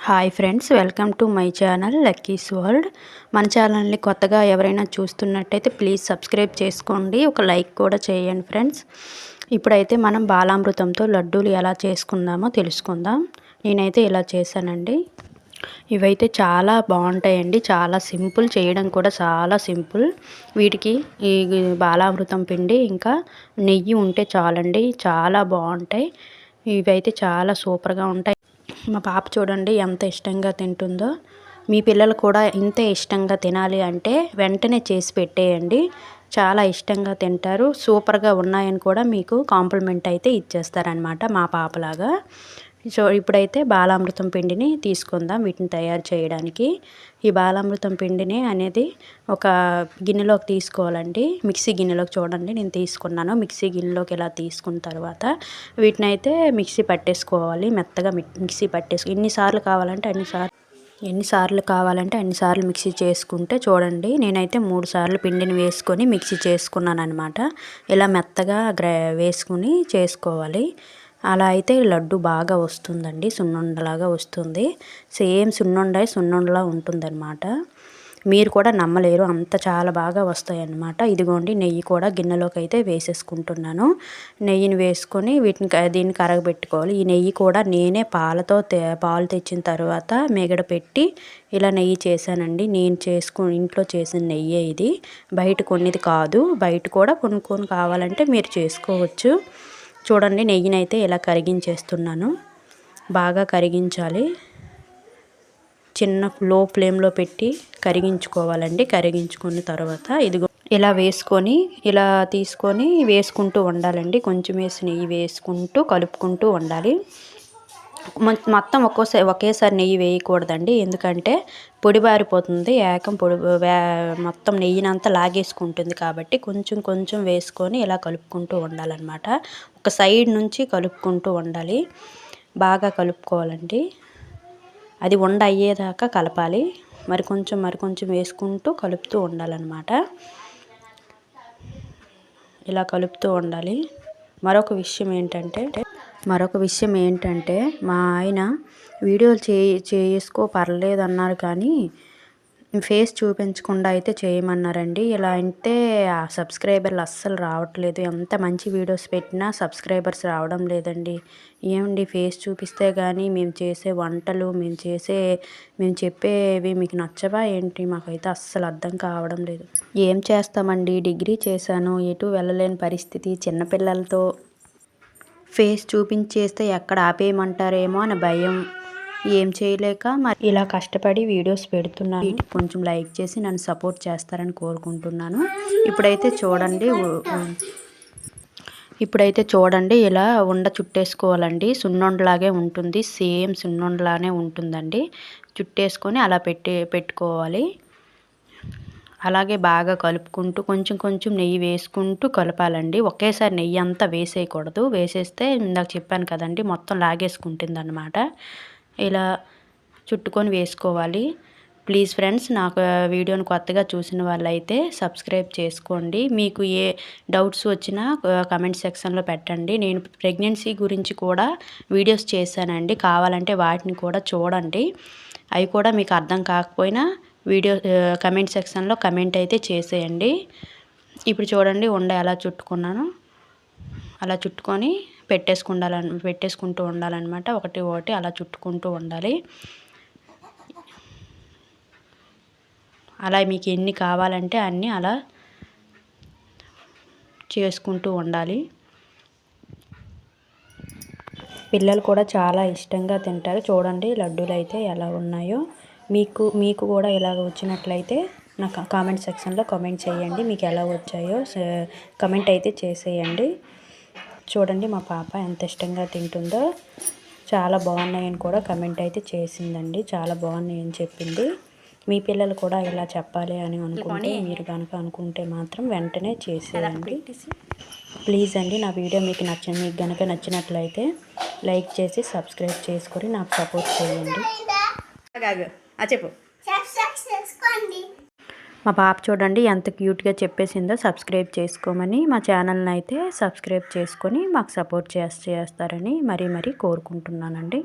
Hi friends, welcome to my channel Lucky's world. మన ఛానల్ని కొత్తగా ఎవరైనా చూస్తున్నట్టయితే ప్లీజ్ సబ్స్క్రైబ్ చేసుకోండి, ఒక లైక్ కూడా చేయండి ఫ్రెండ్స్. ఇప్పుడైతే మనం బాలామృతంతో లడ్డూలు ఎలా చేసుకుందామో తెలుసుకుందాం. నేనైతే ఇలా చేశానండి. ఇవైతే చాలా బాగుంటాయండి, చాలా సింపుల్, చేయడం కూడా చాలా సింపుల్. వీటికి ఈ బాలామృతం పిండి ఇంకా నెయ్యి ఉంటే చాలండి, చాలా బాగుంటాయి. ఇవైతే చాలా సూపర్గా ఉంటాయి. మా పాప చూడండి ఎంత ఇష్టంగా తింటుందో. మీ పిల్లలు కూడా ఇంతే ఇష్టంగా తినాలి అంటే వెంటనే చేసి పెట్టేయండి, చాలా ఇష్టంగా తింటారు. సూపర్గా ఉన్నాయని కూడా మీకు కాంప్లిమెంట్ అయితే ఇచ్చేస్తారనమాట మా పాపలాగా. సో ఇప్పుడైతే బాలామృతం పిండిని తీసుకుందాం వీటిని తయారు చేయడానికి. ఈ బాలామృతం పిండిని అనేది ఒక గిన్నెలోకి తీసుకోవాలండి, మిక్సీ గిన్నెలోకి. చూడండి నేను తీసుకున్నాను, మిక్సీ గిన్నెలోకి ఇలా తీసుకున్న తర్వాత వీటిని అయితే మిక్సీ పట్టేసుకోవాలి, మెత్తగా మిక్సీ ఎన్నిసార్లు కావాలంటే అన్నిసార్లు మిక్సీ చేసుకుంటే. చూడండి నేనైతే 3 సార్లు పిండిని వేసుకొని మిక్సీ చేసుకున్నాను అనమాట. ఇలా మెత్తగా వేసుకుని చేసుకోవాలి. అలా అయితే లడ్డు బాగా వస్తుందండి, సున్నుండలాగా వస్తుంది. సేమ్ సున్నుండలా ఉంటుందన్నమాట. మీరు కూడా నమ్మలేరు, అంత చాలా బాగా వస్తాయి అన్నమాట. ఇదిగోండి నెయ్యి కూడా గిన్నెలోకి అయితే వేసేసుకుంటున్నాను. నెయ్యిని వేసుకొని దీన్ని కరగబెట్టుకోవాలి. ఈ నెయ్యి కూడా నేనే పాలు తెచ్చిన తర్వాత మిగడ పెట్టి ఇలా నెయ్యి చేశానండి. నేను ఇంట్లో చేసిన నెయ్యే ఇది, బయట కొన్నిది కాదు. బయట కూడా కొనుక్కొని కావాలంటే మీరు చేసుకోవచ్చు. చూడండి నెయ్యిని అయితే ఇలా కరిగించేస్తున్నాను. బాగా కరిగించాలి, చిన్న లో ఫ్లేమ్లో పెట్టి కరిగించుకోవాలండి. కరిగించుకున్న తర్వాత ఇదిగో ఇలా వేసుకొని ఇలా తీసుకొని వేసుకుంటూ ఉండాలండి. కొంచెం వేసి నెయ్యి వేసుకుంటూ కలుపుకుంటూ ఉండాలి. మొత్తం ఒకేసారి నెయ్యి వేయకూడదండి, ఎందుకంటే పొడిబారిపోతుంది. మొత్తం నెయ్యినంతా లాగేసుకుంటుంది కాబట్టి కొంచెం కొంచెం వేసుకొని ఇలా కలుపుకుంటూ ఉండాలన్నమాట. ఒక సైడ్ నుంచి కలుపుకుంటూ ఉండాలి, బాగా కలుపుకోవాలండి. అది ఉండ అయ్యేదాకా కలపాలి. మరి కొంచెం వేసుకుంటూ కలుపుతూ ఉండాలన్నమాట. ఇలా కలుపుతూ ఉండాలి. మరొక విషయం ఏంటంటే మా ఆయన వీడియోలు చేసుకో పర్లేదు అన్నారు, కానీ ఫేస్ చూపించకుండా అయితే చేయమన్నారండి. ఇలా అంటే ఆ సబ్స్క్రైబర్లు అస్సలు రావట్లేదు. ఎంత మంచి వీడియోస్ పెట్టినా సబ్స్క్రైబర్స్ రావడం లేదండి. ఏమండి, ఫేస్ చూపిస్తే కానీ మేము చేసే వంటలు మేము చెప్పేవి మీకు నచ్చవా ఏంటి? మాకైతే అస్సలు అర్థం కావడం లేదు. ఏం చేస్తామండి, డిగ్రీ చేశాను, ఎటు వెళ్ళలేని పరిస్థితి. చిన్నపిల్లలతో ఫేస్ చూపించేస్తే ఎక్కడ ఆపేయమంటారేమో అని భయం. ఏం చేయలేక మరి ఇలా కష్టపడి వీడియోస్ పెడుతున్నాను. వీటికి కొంచెం లైక్ చేసి నన్ను సపోర్ట్ చేస్తారని కోరుకుంటున్నాను. ఇప్పుడైతే చూడండి ఇలా ఉండ చుట్టేసుకోవాలండి. సున్నుండలాగే ఉంటుంది, సేమ్ సున్నుండలానే ఉంటుందండి. చుట్టేసుకొని అలా పెట్టుకోవాలి. అలాగే బాగా కలుపుకుంటూ కొంచెం నెయ్యి వేసుకుంటూ కలపాలండి. ఒకేసారి నెయ్యి అంతా వేసేయకూడదు, వేసేస్తే ఇందాక చెప్పాను కదండి మొత్తం లాగేసుకుంటుంది అన్నమాట. ఇలా చుట్టుకొని వేసుకోవాలి. ప్లీజ్ ఫ్రెండ్స్, నాకు వీడియోని కొత్తగా చూసిన వాళ్ళైతే సబ్స్క్రైబ్ చేసుకోండి. మీకు ఏ డౌట్స్ వచ్చినా కమెంట్ సెక్షన్లో పెట్టండి. నేను ప్రెగ్నెన్సీ గురించి కూడా వీడియోస్ చేశానండి, కావాలంటే వాటిని కూడా చూడండి. అవి కూడా మీకు అర్థం కాకపోయినా కమెంట్ సెక్షన్లో కమెంట్ అయితే చేసేయండి. ఇప్పుడు చూడండి ఉండ ఎలా చుట్టుకున్నాను, అలా చుట్టుకొని పెట్టేసుకుంటూ ఉండాలన్నమాట. ఒకటి అలా చుట్టుకుంటూ ఉండాలి. అలా మీకు ఎన్ని కావాలంటే అన్నీ అలా చేసుకుంటూ ఉండాలి. పిల్లలు కూడా చాలా ఇష్టంగా తింటారు. చూడండి లడ్డూలు అయితే ఎలా ఉన్నాయో. మీకు కూడా ఇలాగ వచ్చినట్లయితే నాకు కామెంట్ సెక్షన్లో కామెంట్ చేయండి, మీకు ఎలా వచ్చాయో కమెంట్ అయితే చేసేయండి. చూడండి మా పాప ఎంత ఇష్టంగా తింటుందో. చాలా బాగున్నాయని కూడా కమెంట్ అయితే చేసిందండి, చాలా బాగున్నాయని చెప్పింది. మీ పిల్లలు కూడా ఇలా చెప్పాలి అని అనుకుంటే, మీరు కనుక అనుకుంటే మాత్రం వెంటనే చేసేయండి. ప్లీజ్ అండి, నా వీడియో మీకు కనుక నచ్చినట్లయితే లైక్ చేసి సబ్స్క్రైబ్ చేసుకొని నాకు సపోర్ట్ చేయండి. చెప్పు. మా పాప చూడండి ఎంత క్యూట్గా చెప్పేసిందో సబ్స్క్రైబ్ చేసుకోమని. మా ఛానల్ని అయితే సబ్స్క్రైబ్ చేసుకొని మాకు సపోర్ట్ చేస్తారని మరీ కోరుకుంటున్నానండి.